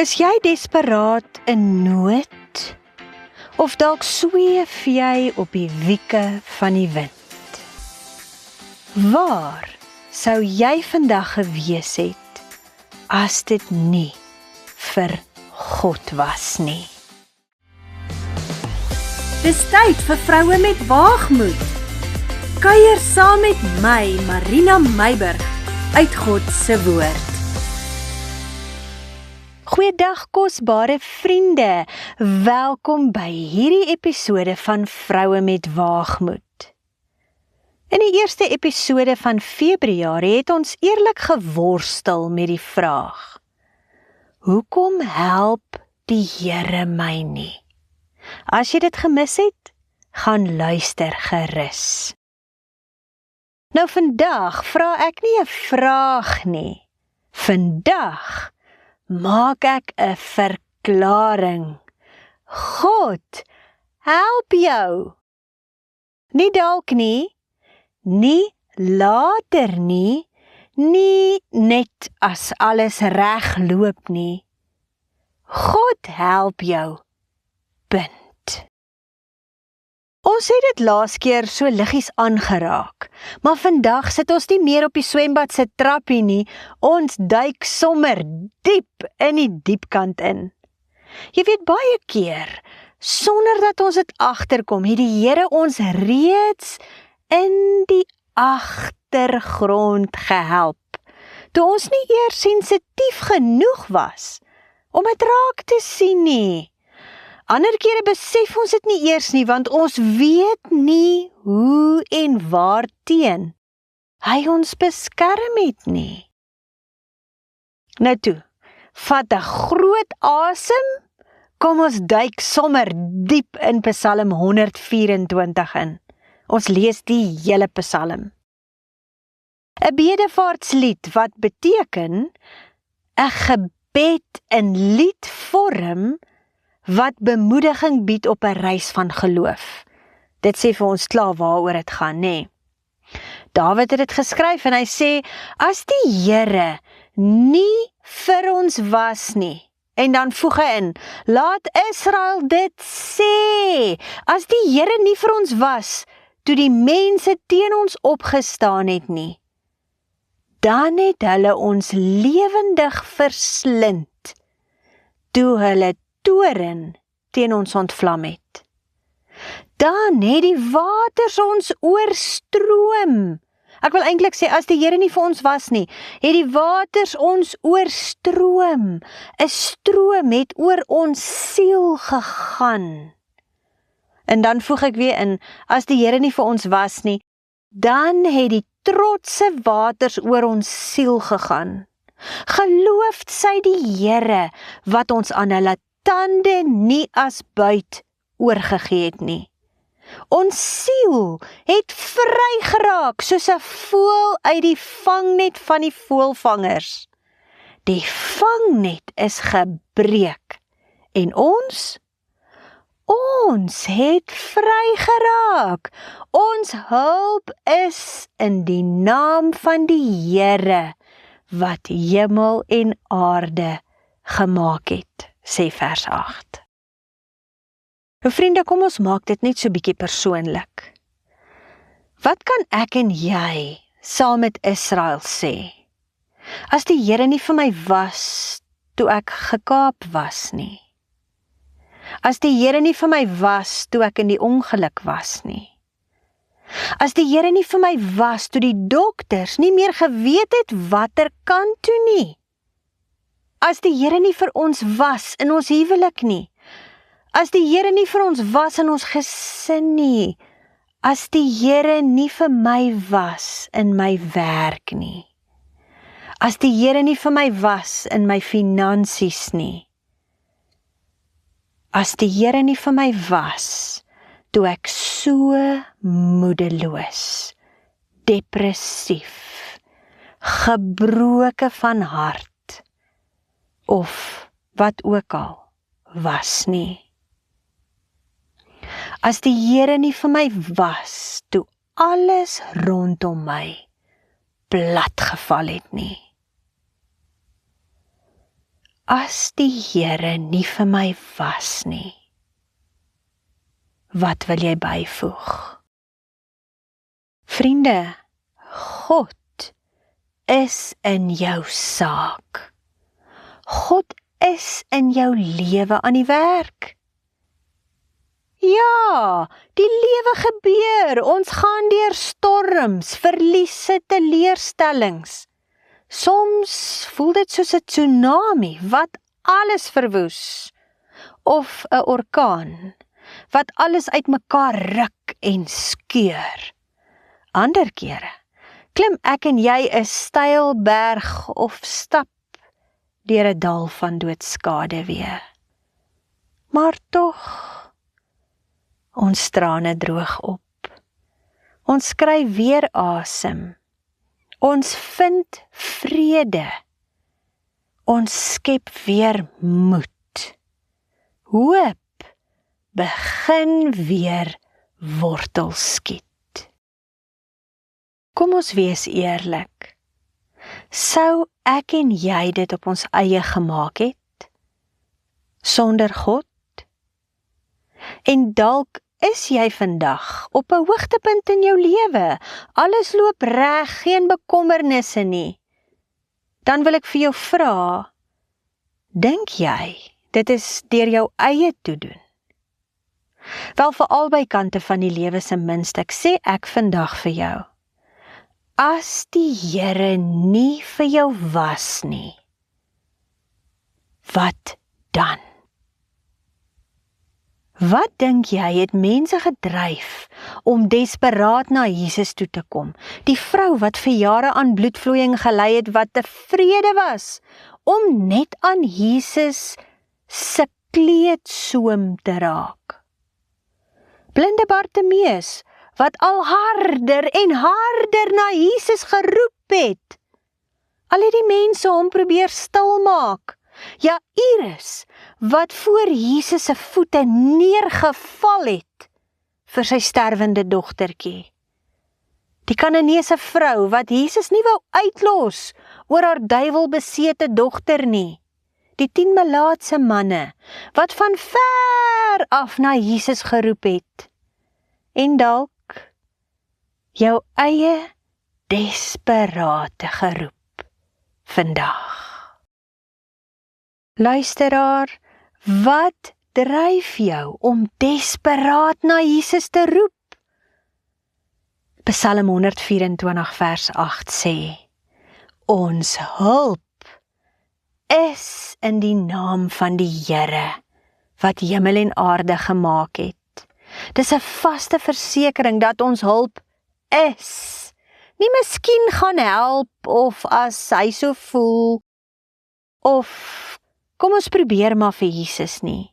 Is jy desperaat in nood? Of dalk sweef jy op die wieke van die wind? Waar sou jy vandag gewees het, as dit nie vir God was nie? Dis tyd vir vroue met waagmoed. Kuier saam met my, Marina Meiburg, uit God se woord. Goeiedag kosbare vriende, welkom by hierdie episode van Vroue met Waagmoed. In die eerste episode van Februarie het ons eerlik geworstel met die vraag: hoekom help die Here my nie? As jy dit gemis het, gaan luister gerus. Nou vandag vra ek nie 'n vraag nie. Vandag maak ek 'n verklaring. God, help jou. Nie dalk nie, nie later nie, nie net as alles reg loop nie. God help jou. Punt. Ons het dit laas keer so liggies aangeraak, maar vandag sit ons nie meer op die swembad se trappie nie, ons duik sommer diep in die diepkant in. Jy weet, baie keer, sonder dat ons dit agterkom, het die Here ons reeds in die agtergrond gehelp, toe ons nie eers sensitief genoeg was om dit raak te sien nie. Ander kere besef ons dit nie eers nie, want ons weet nie hoe en waarteen hy ons beskerm het nie. Nou toe, vat 'n groot asem, kom ons duik sommer diep in Psalm 124 in. Ons lees die hele Psalm. 'n Bedevaartslied wat beteken 'n gebed in liedvorm wat bemoediging bied op 'n reis van geloof. Dit sê vir ons klaar waaroor dit gaan, nê? Dawid het dit geskryf en hy sê, as die Here nie vir ons was nie, en dan voeg hy in, laat Israel dit sê, as die Here nie vir ons was, toe die mense teen ons opgestaan het nie, dan het hulle ons lewendig verslind, toe hulle toren teen ons ontvlam het. Dan het die waters ons oorstroom. Ek wil eintlik sê, as die Here nie vir ons was nie, het die waters ons oorstroom. 'n Stroom het oor ons siel gegaan. En dan voeg ek weer in, as die Here nie vir ons was nie, dan het die trotse waters oor ons siel gegaan. Geloofd sy die Here, wat ons aan hulle tande nie as buit oorgegee het nie. Ons siel het vry geraak, soos 'n voël uit die vangnet van die voëlvangers. Die vangnet is gebreek, en ons het vry geraak. Ons hulp is in die naam van die Here, wat hemel en aarde gemaak het, sê vers 8. Nou vriende, kom ons maak dit net so bietjie persoonlik. Wat kan ek en jy saam met Israel sê? As die Here nie vir my was, toe ek gekaap was nie. As die Here nie vir my was, toe ek in die ongeluk was nie. As die Here nie vir my was, toe die dokters nie meer geweet het watter kant toe nie. As die Here nie vir ons was in ons huwelik nie. As die Here nie vir ons was in ons gesin nie. As die Here nie vir my was in my werk nie. As die Here nie vir my was in my finansies nie. As die Here nie vir my was, toe ek so moedeloos, depressief, gebroke van hart, of wat ook al was nie. As die Here nie vir my was, toe alles rondom my plat geval het nie. As die Here nie vir my was nie, wat wil jy byvoeg? Vriende, God is in jou saak. God is in jou lewe aan die werk. Ja, die lewe gebeur, ons gaan deur storms, verliese, teleurstellings. Soms voel dit soos 'n tsunami wat alles verwoes, of 'n orkaan wat alles uitmekaar ruk en skeur. Ander kere klim ek en jy 'n steil berg of stap deur 'n dal van doodskade weer. Maar tog, ons trane droog op. Ons kry weer asem. Ons vind vrede. Ons skep weer moed. Hoop begin weer wortel skiet. Kom ons wees eerlik. Sou ek en jy dit op ons eie gemaak het? Sonder God? En dalk is jy vandag op 'n hoogtepunt in jou lewe. Alles loop reg, geen bekommernisse nie. Dan wil ek vir jou vra, dink jy dit is deur jou eie toedoen? Wel, vir albei kante van die lewe se muntstuk sê ek vandag vir jou, as die Here nie vir jou was nie, wat dan? Wat dink jy het mense gedryf om desperaat na Jesus toe te kom? Die vrou wat vir jare aan bloedvloeiing gelei het, wat tevrede was om net aan Jesus se kleedsoem te raak. Blinde Bartimeus, wat al harder en harder na Jesus geroep het. Al het die mense hom probeer stilmaak. Ja, Iris, wat voor Jesus se voete neergeval het vir sy sterwende dogtertjie. Die Kananeese vrou wat Jesus nie wou uitlos oor haar duiwelbesete dogter nie. Die 10 melaatse manne wat van ver af na Jesus geroep het. En dalk jou eie desperate geroep vandag. Luisteraar, wat dryf jou om desperaat na Jesus te roep? Psalm 124 vers 8 sê, ons hulp is in die naam van die Here, wat hemel en aarde gemaak het. Dis 'n vaste versekering dat ons hulp is. Nie miskien gaan help, of as hy so voel, of kom ons probeer maar vir Jesus nie.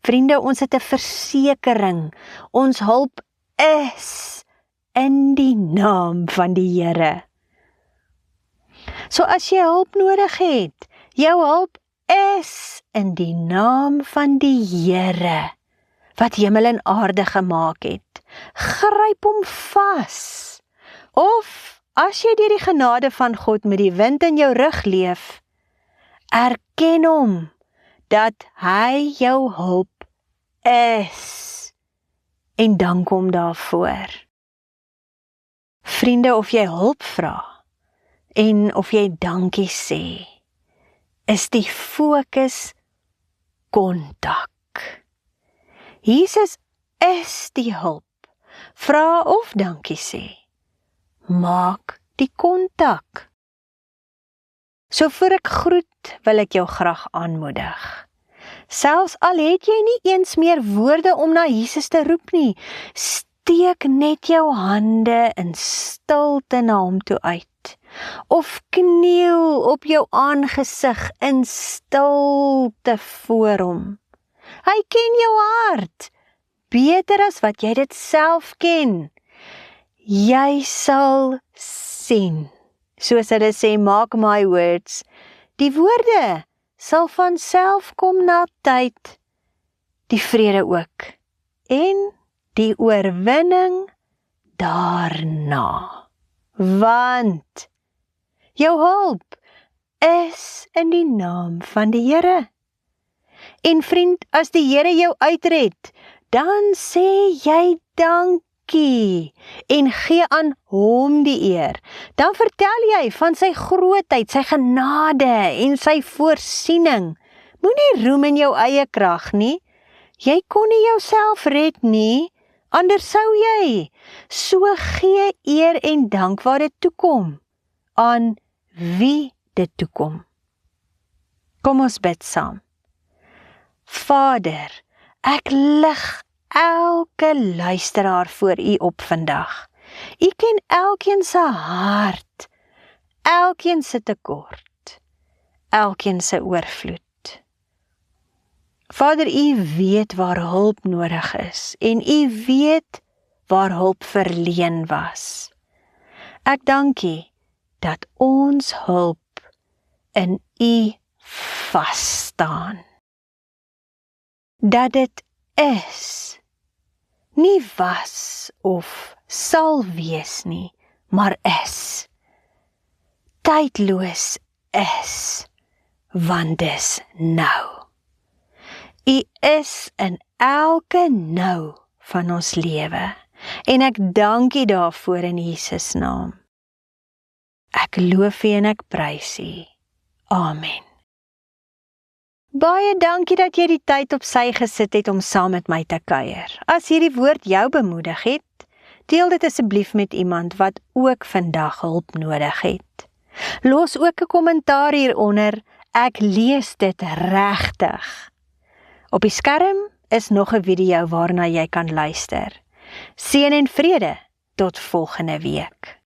Vriende, ons het 'n versekering. Ons hulp is in die naam van die Here. So as jy hulp nodig het, jou hulp is in die naam van die Here, wat hemel en aarde gemaak het. Gryp hom vas. Of as jy deur die genade van God met die wind in jou rug leef, erken hom dat hy jou hulp is en dank hom daarvoor. Vriende, of jy hulp vra en of jy dankie sê, is die fokus kontak. Jesus is die hulp. Vra of dankie sê. Maak die kontak. So voor ek groet, wil ek jou graag aanmoedig. Selfs al het jy nie eens meer woorde om na Jesus te roep nie, steek net jou hande in stilte na hom toe uit. Of kniel op jou aangesig in stilte voor hom. Hy ken jou hart, beter as wat jy dit self ken. Jy sal sien, soos hulle sê, mark my words, die woorde sal van self kom na tyd, die vrede ook, en die oorwinning daarna. Want jou hulp is in die naam van die Here. En vriend, as die Here jou uitred, dan sê jy dankie en gee aan hom die eer. Dan vertel jy van sy grootheid, sy genade en sy voorsiening. Moenie roem in jou eie krag nie. Jy kon nie jouself red nie, anders sou jy. So gee eer en dank waar dit toekom, aan wie dit toekom. Kom ons bid saam. Vader, ek lig elke luisteraar voor U op vandag. U ken elkeen se hart, elkeen se tekort, elkeen se oorvloed. Vader, U weet waar hulp nodig is en U weet waar hulp verleen was. Ek dank U dat ons hulp in U vas staan. Dat dit is, nie was of sal wees nie, maar is. Tydloos is, want dis nou. U is in elke nou van ons lewe en ek dank U daarvoor in Jesus naam. Ek loof U en ek prys U. Amen. Baie dankie dat jy die tyd op sy gesit het om saam met my te kuier. As hierdie woord jou bemoedig het, deel dit asseblief met iemand wat ook vandag hulp nodig het. Los ook 'n kommentaar hieronder, ek lees dit regtig. Op die skerm is nog 'n video waarna jy kan luister. Seën en vrede, tot volgende week.